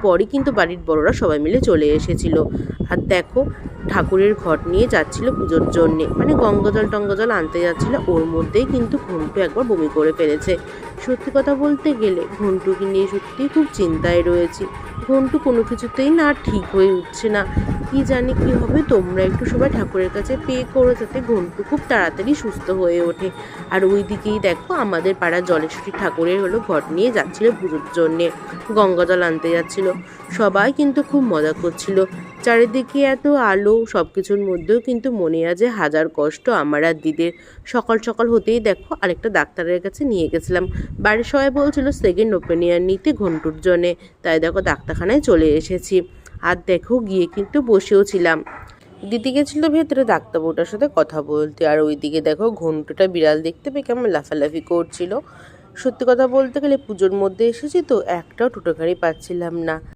পরই কিন্তু বাড়ির বড়রা সবাই মিলে চলে এসেছিল। আর দেখো ঠাকুরের ঘট নিয়ে যাচ্ছিল পুজোর জন্যে, মানে গঙ্গাজল টঙ্গাজল আনতে যাচ্ছিল, ওর মধ্যেই কিন্তু ঘন্টু একবার বমি করে ফেলেছে। সত্যি কথা বলতে গেলে ঘন্টুকে নিয়ে সত্যিই খুব চিন্তায় রয়েছি। ঘন্টু কোনো কিছুতেই না ঠিক হয়ে উঠছে না, কি জানি কি হবে। তোমরা একটু সবাই ঠাকুরের কাছে পে করো যাতে ঘন্টু খুব তাড়াতাড়ি সুস্থ হয়ে ওঠে। আর ওই দিকেই দেখো আমাদের পাড়ার জলেশ্বরী ঠাকুরের ঘট নিয়ে যাচ্ছিল পুজোর জন্যে, গঙ্গাজল আনতে যাচ্ছিল। সবাই কিন্তু খুব মজা করছিল, চারিদিকে এত আলো, সব কিছুর মধ্যেও কিন্তু মনে আছে হাজার কষ্ট আমার আর দিদের। সকাল সকাল হতেই দেখো আরেকটা ডাক্তারের কাছে নিয়ে গেছিলাম। বাড়ির সবাই বলছিল সেকেন্ড ওপিনিয়ন নিতে ঘন্টুর জন্যে, তাই দেখো ডাক্তারখানায় চলে এসেছি। আর দেখো গিয়ে কিন্তু বসেও ছিলাম। দিদি গেছিলো ভেতরে ডাক্তারবাবুটার সাথে কথা বলতে, আর ওইদিকে দেখো ঘন্টুটা বিড়াল দেখতে পেয়ে কেমন লাফালাফি করছিল। সত্যি কথা বলতে গেলে পুজোর মধ্যে এসেছি তো একটাও টোটোকারি পাচ্ছিলাম না।